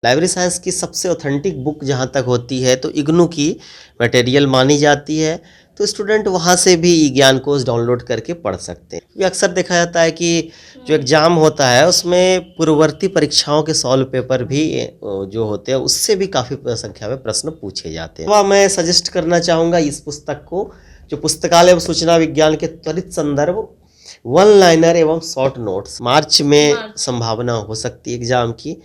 Library science की सबसे authentic book जहाँ तक होती है तो इग्नू की मटेरियल मानी जाती है। तो स्टूडेंट वहाँ से भी ई ज्ञान कोश डाउनलोड करके पढ़ सकते हैं। ये अक्सर देखा जाता है कि जो एग्ज़ाम होता है उसमें पूर्ववर्ती परीक्षाओं के सॉल्व पेपर भी जो होते हैं उससे भी काफ़ी संख्या में प्रश्न पूछे जाते हैं। मैं सजेस्ट करना चाहूँगा इस पुस्तक को, जो पुस्तकालय एवं सूचना विज्ञान के त्वरित संदर्भ, वन लाइनर एवं शॉर्ट नोट्स। मार्च में संभावना हो सकती है एग्ज़ाम की,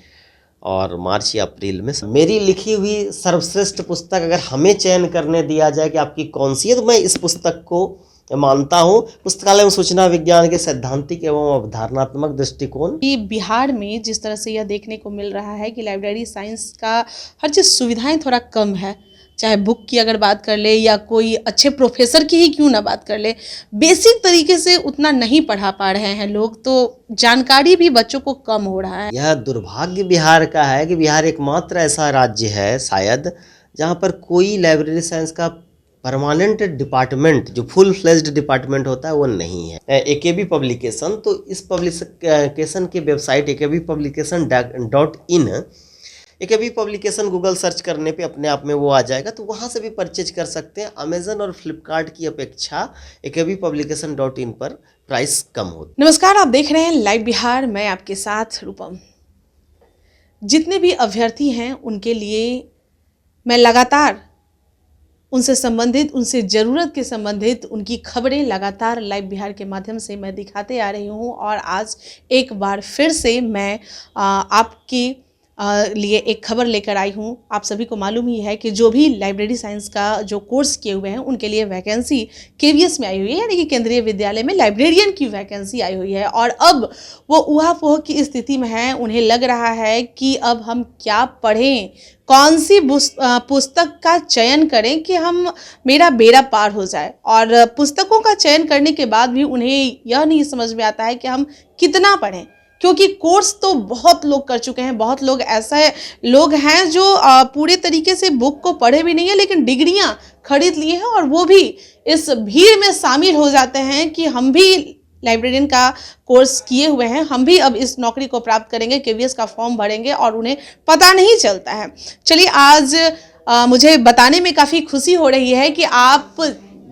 और मार्च या अप्रैल में। मेरी लिखी हुई सर्वश्रेष्ठ पुस्तक अगर हमें चयन करने दिया जाए कि आपकी कौन सी है, तो मैं इस पुस्तक को मानता हूँ। पुस्तकालय एवं सूचना विज्ञान के सैद्धांतिक एवं अवधारणात्मक दृष्टिकोण। कि बिहार में जिस तरह से यह देखने को मिल रहा है कि लाइब्रेरी साइंस का हर चीज़ सुविधाएं थोड़ा कम है, चाहे बुक की अगर बात कर ले या कोई अच्छे प्रोफेसर की ही क्यों ना बात कर ले, बेसिक तरीके से उतना नहीं पढ़ा पा रहे हैं लोग, तो जानकारी भी बच्चों को कम हो रहा है। यह दुर्भाग्य बिहार का है कि बिहार एकमात्र ऐसा राज्य है शायद जहाँ पर कोई लाइब्रेरी साइंस का परमानेंट डिपार्टमेंट, जो फुल फ्लेज्ड डिपार्टमेंट होता है, वो नहीं है। एकेबी पब्लिकेशन, तो इस पब्लिकेशन की website akbpublication.in, AKB publication Google search करने पे अपने आप में वो आ जाएगा, तो वहाँ से भी परचेज कर सकते हैं। अमेजन और फ्लिपकार्ट की अपेक्षा akbpublication.in पर प्राइस कम होती। नमस्कार, आप देख रहे हैं लाइव बिहार, मैं आपके साथ रूपम। जितने भी अभ्यर्थी हैं उनके लिए मैं लगातार उनसे संबंधित, उनसे ज़रूरत के संबंधित उनकी खबरें लगातार लाइव बिहार के माध्यम से मैं दिखाते आ रही हूँ। और आज एक बार फिर से मैं आपके लिए एक खबर लेकर आई हूँ। आप सभी को मालूम ही है कि जो भी लाइब्रेरी साइंस का जो कोर्स किए हुए हैं उनके लिए वैकेंसी केवीएस में आई हुई है, यानी कि केंद्रीय विद्यालय में लाइब्रेरियन की वैकेंसी आई हुई है। और अब वो ऊहापोह की स्थिति में है। उन्हें लग रहा है कि अब हम क्या पढ़ें, कौन सी पुस्तक का चयन करें कि मेरा बेड़ा पार हो जाए। और पुस्तकों का चयन करने के बाद भी उन्हें यह नहीं समझ में आता है कि हम कितना पढ़ें, क्योंकि कोर्स तो बहुत लोग कर चुके हैं। बहुत लोग ऐसे लोग हैं जो पूरे तरीके से बुक को पढ़े भी नहीं है, लेकिन डिग्रियां खरीद लिए हैं और वो भी इस भीड़ में शामिल हो जाते हैं कि हम भी लाइब्रेरियन का कोर्स किए हुए हैं, हम भी अब इस नौकरी को प्राप्त करेंगे, केवीएस का फॉर्म भरेंगे, और उन्हें पता नहीं चलता है। चलिए, आज मुझे बताने में काफ़ी खुशी हो रही है कि आप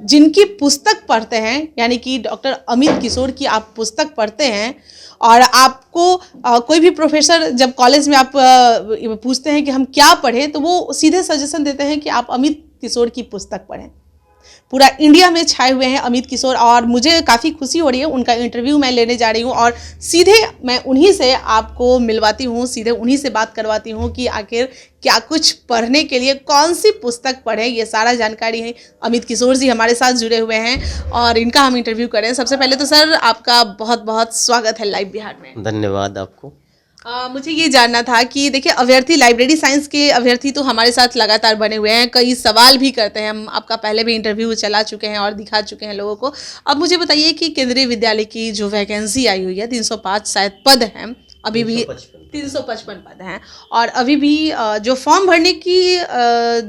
जिनकी पुस्तक पढ़ते हैं, यानी कि डॉक्टर अमित किशोर की आप पुस्तक पढ़ते हैं, और आपको कोई भी प्रोफेसर जब कॉलेज में आप पूछते हैं कि हम क्या पढ़ें, तो वो सीधे सजेशन देते हैं कि आप अमित किशोर की पुस्तक पढ़ें। पूरा इंडिया में छाए हुए हैं अमित किशोर, और मुझे काफ़ी खुशी हो रही है। उनका इंटरव्यू मैं लेने जा रही हूँ और सीधे मैं उन्हीं से आपको मिलवाती हूँ, सीधे उन्हीं से बात करवाती हूँ कि आखिर क्या कुछ पढ़ने के लिए, कौन सी पुस्तक पढ़ें, ये सारा जानकारी है। अमित किशोर जी हमारे साथ जुड़े हुए हैं और इनका हम इंटरव्यू करें। सबसे पहले तो सर, आपका बहुत बहुत स्वागत है लाइव बिहार में। धन्यवाद आपको। मुझे ये जानना था कि देखिए, अभ्यर्थी, लाइब्रेरी साइंस के अभ्यर्थी तो हमारे साथ लगातार बने हुए हैं, कई सवाल भी करते हैं। हम आपका पहले भी इंटरव्यू चला चुके हैं और दिखा चुके हैं लोगों को। अब मुझे बताइए कि केंद्रीय विद्यालय की जो वैकेंसी आई हुई है, 305 शायद पद हैं, अभी भी 355 पद हैं, और अभी भी जो फॉर्म भरने की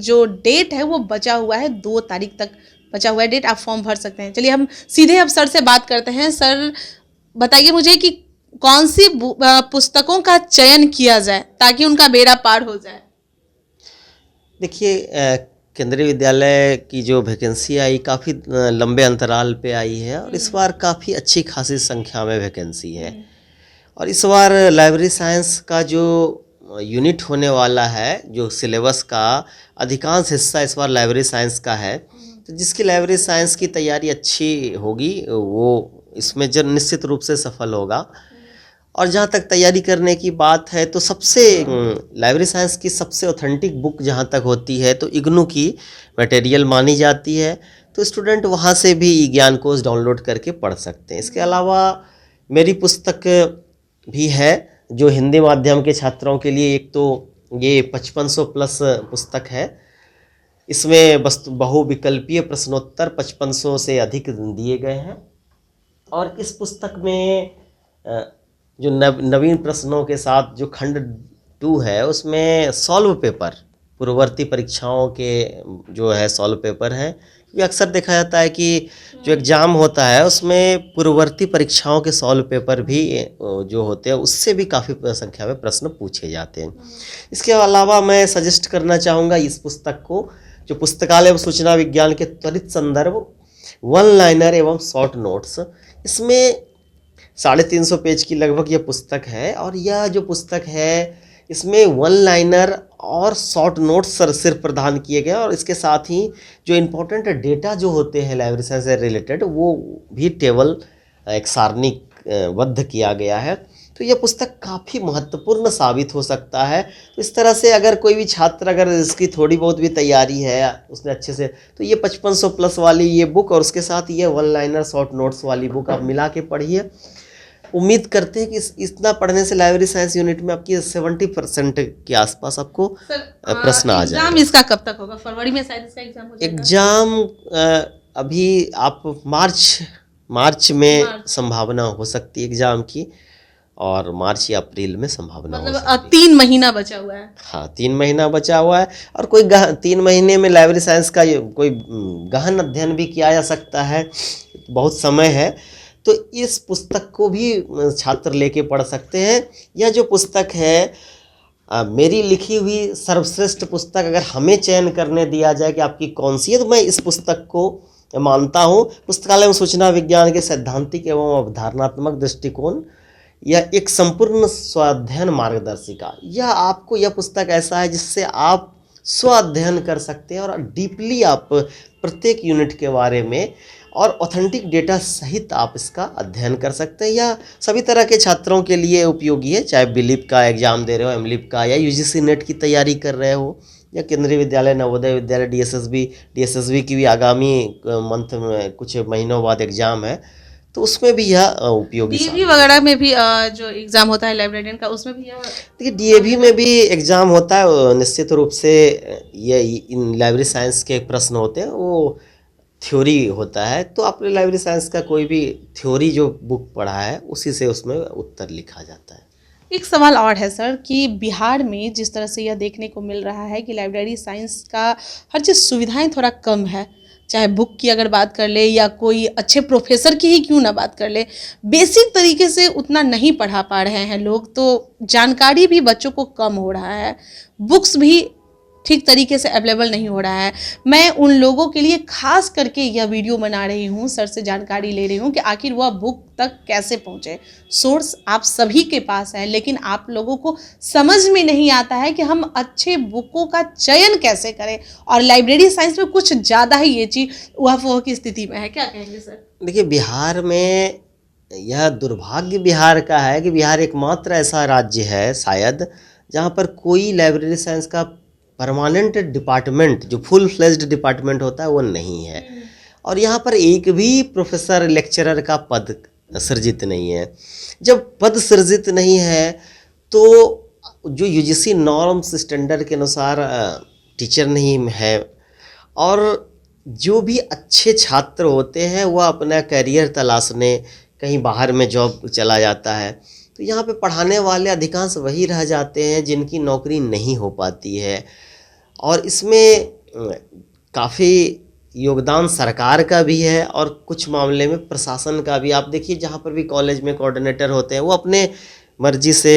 जो डेट है वो बचा हुआ है, 2 तारीख तक बचा हुआ है डेट, आप फॉर्म भर सकते हैं। चलिए, हम सीधे अब सर से बात करते हैं। सर, बताइए मुझे कि कौन सी पुस्तकों का चयन किया जाए ताकि उनका बेड़ा पार हो जाए। देखिए, केंद्रीय विद्यालय की जो वैकेंसी आई काफ़ी लंबे अंतराल पे आई है, और इस बार काफ़ी अच्छी खासी संख्या में वैकेंसी है। और इस बार लाइब्रेरी साइंस का जो यूनिट होने वाला है, जो सिलेबस का अधिकांश हिस्सा इस बार लाइब्रेरी साइंस का है, तो जिसकी लाइब्रेरी साइंस की तैयारी अच्छी होगी वो इसमें जो निश्चित रूप से सफल होगा। और जहाँ तक तैयारी करने की बात है, तो सबसे लाइब्रेरी साइंस की सबसे ऑथेंटिक बुक जहाँ तक होती है तो इग्नू की मटेरियल मानी जाती है। तो स्टूडेंट वहाँ से भी ई ज्ञान कोश डाउनलोड करके पढ़ सकते हैं। इसके अलावा मेरी पुस्तक भी है जो हिंदी माध्यम के छात्रों के लिए। एक तो ये 5500 प्लस पुस्तक है। इसमें बहुविकल्पीय प्रश्नोत्तर 5500 से अधिक दिए गए हैं, और इस पुस्तक में जो नवीन प्रश्नों के साथ जो खंड 2 है उसमें सॉल्व पेपर, पूर्ववर्ती परीक्षाओं के जो है सॉल्व पेपर हैं, ये अक्सर देखा जाता है कि जो एग्ज़ाम होता है उसमें पूर्ववर्ती परीक्षाओं के सॉल्व पेपर भी जो होते हैं उससे भी काफ़ी संख्या में प्रश्न पूछे जाते हैं। इसके अलावा मैं सजेस्ट करना चाहूँगा इस पुस्तक को, जो पुस्तकालय एवं सूचना विज्ञान के त्वरित संदर्भ, वन लाइनर एवं शॉर्ट नोट्स। इसमें 350 पेज की लगभग यह पुस्तक है, और यह जो पुस्तक है इसमें वन लाइनर और शॉर्ट नोट्स सिर्फ प्रदान किए गए, और इसके साथ ही जो इम्पोर्टेंट डेटा जो होते हैं लाइब्रेरी साइंस से रिलेटेड वो भी टेबल एक सारणीबद्ध किया गया है। तो यह पुस्तक काफ़ी महत्वपूर्ण साबित हो सकता है। तो इस तरह से अगर कोई भी छात्र अगर इसकी थोड़ी बहुत भी तैयारी है उसने अच्छे से, तो ये 5500 प्लस वाली ये बुक और उसके साथ ये वन लाइनर शॉर्ट नोट्स वाली बुक आप मिला के पढ़िए। उम्मीद करते हैं कि इतना पढ़ने से लाइब्रेरी साइंस यूनिट में आपकी 70% के आसपास आपको प्रश्न आ जाए। एग्जाम इसका कब तक होगा? फरवरी में शायद इसका एग्जाम हो जाएगा। एग्जाम अभी आप मार्च में संभावना हो सकती है एग्जाम की, और मार्च या अप्रैल में संभावना हो सकती है। 3 महीना बचा हुआ है। हाँ, 3 महीना बचा हुआ है, और कोई 3 महीने में लाइब्रेरी साइंस का कोई गहन अध्ययन भी किया जा सकता है, बहुत समय है। तो इस पुस्तक को भी छात्र लेके पढ़ सकते हैं। यह जो पुस्तक है मेरी लिखी हुई सर्वश्रेष्ठ पुस्तक अगर हमें चयन करने दिया जाए कि आपकी कौन सी है, तो मैं इस पुस्तक को मानता हूँ। पुस्तकालय एवं सूचना विज्ञान के सैद्धांतिक एवं अवधारणात्मक दृष्टिकोण, यह एक संपूर्ण स्वाध्ययन मार्गदर्शिका। यह पुस्तक ऐसा है जिससे आप स्वाध्ययन कर सकते हैं और डीपली आप प्रत्येक यूनिट के बारे में और ऑथेंटिक डेटा सहित आप इसका अध्ययन कर सकते हैं। यह सभी तरह के छात्रों के लिए उपयोगी है, चाहे बिलीप का एग्जाम दे रहे हो, एमलिप का, या यूजीसी नेट की तैयारी कर रहे हो, या केंद्रीय विद्यालय, नवोदय विद्यालय, डीएसएसबी की भी आगामी मंथ में कुछ महीनों बाद एग्जाम है, तो उसमें भी यह उपयोगी। डीएवी वगैरह में भी जो एग्जाम होता है लाइब्रेरियन का, उसमें भी यह देखिए डीएवी में भी एग्जाम होता है। निश्चित रूप से ये इन लाइब्रेरी साइंस के प्रश्न होते हैं, वो थ्योरी होता है। तो आपने लाइब्रेरी साइंस का कोई भी थ्योरी जो बुक पढ़ा है उसी से उसमें उत्तर लिखा जाता है। एक सवाल और है सर कि बिहार में जिस तरह से यह देखने को मिल रहा है कि लाइब्रेरी साइंस का हर चीज़ सुविधाएं थोड़ा कम है, चाहे बुक की अगर बात कर ले या कोई अच्छे प्रोफेसर की ही क्यों ना बात कर ले, बेसिक तरीके से उतना नहीं पढ़ा पा रहे हैं लोग, तो जानकारी भी बच्चों को कम हो रहा है, बुक्स भी ठीक तरीके से अवेलेबल नहीं हो रहा है। मैं उन लोगों के लिए खास करके यह वीडियो बना रही हूँ, सर से जानकारी ले रही हूँ कि आखिर वह बुक तक कैसे पहुँचे। सोर्स आप सभी के पास है, लेकिन आप लोगों को समझ में नहीं आता है कि हम अच्छे बुकों का चयन कैसे करें, और लाइब्रेरी साइंस में कुछ ज़्यादा ही ये चीज़ वह की स्थिति में है। क्या कहेंगे सर? देखिए बिहार में यह दुर्भाग्य बिहार का है कि बिहार एकमात्र ऐसा राज्य है शायद जहाँ पर कोई लाइब्रेरी साइंस का परमानेंट डिपार्टमेंट, जो फुल फ्लेज्ड डिपार्टमेंट होता है, वो नहीं है। और यहाँ पर एक भी प्रोफेसर लेक्चरर का पद सृजित नहीं है। जब पद सृजित नहीं है तो जो यूजीसी नॉर्म्स स्टैंडर्ड के अनुसार टीचर नहीं है, और जो भी अच्छे छात्र होते हैं वह अपना करियर तलाशने कहीं बाहर में जॉब चला जाता है। तो यहाँ पे पढ़ाने वाले अधिकांश वही रह जाते हैं जिनकी नौकरी नहीं हो पाती है, और इसमें काफ़ी योगदान सरकार का भी है और कुछ मामले में प्रशासन का भी। आप देखिए जहाँ पर भी कॉलेज में कोऑर्डिनेटर होते हैं वो अपने मर्जी से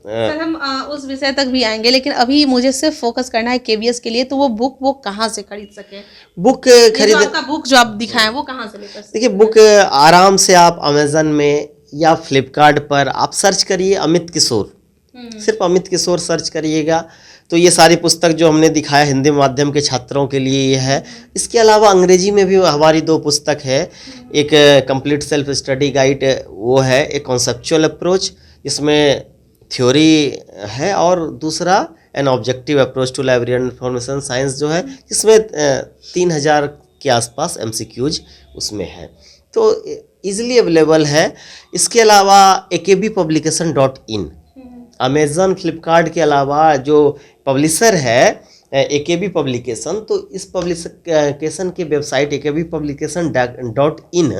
सर हम उस विषय तक भी आएंगे, लेकिन अभी मुझे सिर्फ फोकस करना है केवीएस के लिए। तो वो बुक वो कहाँ से खरीद सके? बुक खरीद, आपका बुक जो आप दिखाएं वो कहाँ से लेकर? देखिए बुक आराम से आप अमेजन में या फ्लिपकार्ट पर आप सर्च करिए अमित किशोर, सिर्फ अमित किशोर सर्च करिएगा तो ये सारी पुस्तक जो हमने दिखाया हिंदी माध्यम के छात्रों के लिए ये है। इसके अलावा अंग्रेजी में भी हमारी 2 पुस्तक है, एक कंप्लीट सेल्फ स्टडी गाइड वो है, एक कॉन्सेप्चुअल अप्रोच इसमें थ्योरी है, और दूसरा an objective approach to library information science जो है, जिसमें 3000 के आसपास MCQs उसमें है, तो ईजिली अवेलेबल है। इसके अलावा akbpublication.in, अमेज़न फ्लिपकार्ट के अलावा जो पब्लिशर है AKB पब्लिकेशन, तो इस पब्लिकेशन की website akbpublication.in,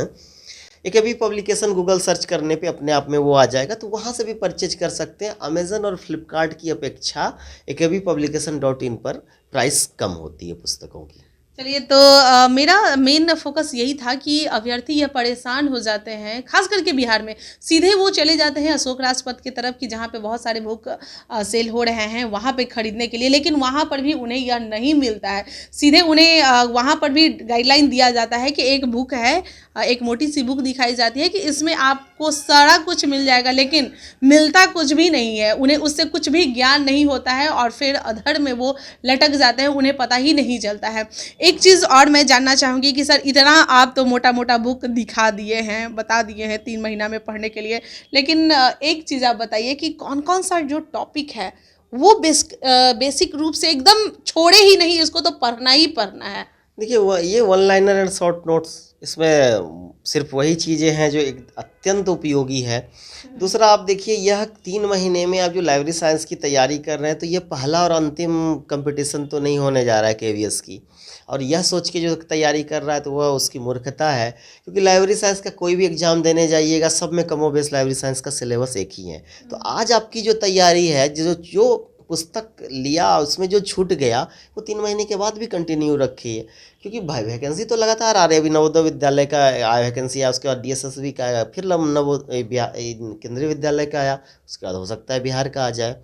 AKB publication Google search करने पे अपने आप में वो आ जाएगा, तो वहाँ से भी परचेज कर सकते हैं। अमेज़न और फ्लिपकार्ट की अपेक्षा akbpublication.in पर प्राइस कम होती है पुस्तकों की। चलिए, तो मेरा मेन फोकस यही था कि अभ्यर्थी यह परेशान हो जाते हैं, खास करके बिहार में। सीधे वो चले जाते हैं अशोक राजपथ की तरफ कि जहाँ पे बहुत सारे बुक सेल हो रहे हैं, वहाँ पे खरीदने के लिए, लेकिन वहाँ पर भी उन्हें यह नहीं मिलता है। सीधे उन्हें वहाँ पर भी गाइडलाइन दिया जाता है कि एक बुक है, एक मोटी सी बुक दिखाई जाती है कि इसमें आपको सारा कुछ मिल जाएगा, लेकिन मिलता कुछ भी नहीं है। उन्हें उससे कुछ भी ज्ञान नहीं होता है और फिर अधर में वो लटक जाते हैं, उन्हें पता ही नहीं चलता है। एक चीज़ और मैं जानना चाहूँगी कि सर, इतना आप तो मोटा मोटा बुक दिखा दिए हैं, बता दिए हैं 3 महीना में पढ़ने के लिए, लेकिन एक चीज़ आप बताइए कि कौन कौन सा जो टॉपिक है वो बेसिक रूप से एकदम छोड़े ही नहीं, इसको तो पढ़ना ही पढ़ना है। देखिए, वो ये one liner and short notes, इसमें सिर्फ वही चीज़ें हैं जो एक अत्यंत उपयोगी है। दूसरा, आप देखिए, यह 3 महीने में आप जो लाइब्रेरी साइंस की तैयारी कर रहे हैं, तो ये पहला और अंतिम कंपटीशन तो नहीं होने जा रहा है केवीएस की। और यह सोच के जो तैयारी कर रहा है तो वह उसकी मूर्खता है, क्योंकि लाइब्रेरी साइंस का कोई भी एग्जाम देने जाइएगा, सब में कमोबेश लाइब्रेरी साइंस का सिलेबस एक ही है। तो आज आपकी जो तैयारी है, जो पुस्तक लिया उसमें जो छूट गया, वो 3 महीने के बाद भी कंटिन्यू रखिए, क्योंकि भाई वैकेंसी तो लगातार आ रही है। अभी नवोदय विद्यालय का आया वैकेंसी आया, उसके बाद डीएसएसबी का आया, फिर केंद्रीय विद्यालय का आया, उसके बाद हो सकता है बिहार का आ जाए।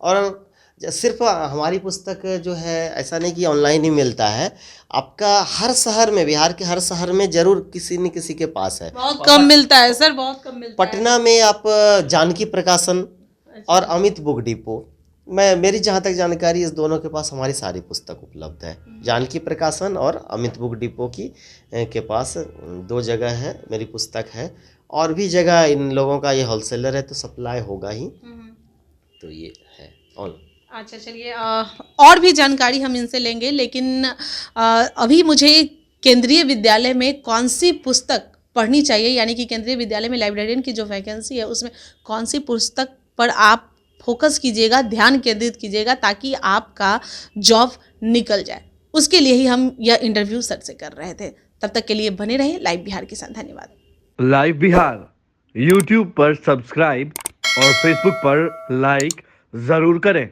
और सिर्फ हमारी पुस्तक जो है, ऐसा नहीं कि ऑनलाइन ही मिलता है, आपका हर शहर में, बिहार के हर शहर में जरूर किसी न किसी के पास है। बहुत कम मिलता है सर, बहुत कम मिलता है। पटना में आप जानकी प्रकाशन और अमित बुक डिपो, मेरी जहाँ तक जानकारी, इस दोनों के पास हमारी सारी पुस्तक उपलब्ध है। जानकी प्रकाशन और अमित बुक डिपो के पास 2 जगह है मेरी पुस्तक है, और भी जगह इन लोगों का ये होलसेलर है तो सप्लाई होगा ही। तो ये है ऑल। अच्छा, चलिए, और भी जानकारी हम इनसे लेंगे, लेकिन अभी मुझे केंद्रीय विद्यालय में कौन सी पुस्तक पढ़नी चाहिए, यानी कि केंद्रीय विद्यालय में लाइब्रेरियन की जो वैकेंसी है उसमें कौन सी पुस्तक पर आप फोकस कीजिएगा, ध्यान केंद्रित कीजिएगा, ताकि आपका जॉब निकल जाए। उसके लिए ही हम यह इंटरव्यू सर से कर रहे थे। तब तक के लिए बने रहे लाइव बिहार के साथ। धन्यवाद। लाइव बिहार यूट्यूब पर सब्सक्राइब और फेसबुक पर लाइक जरूर करें।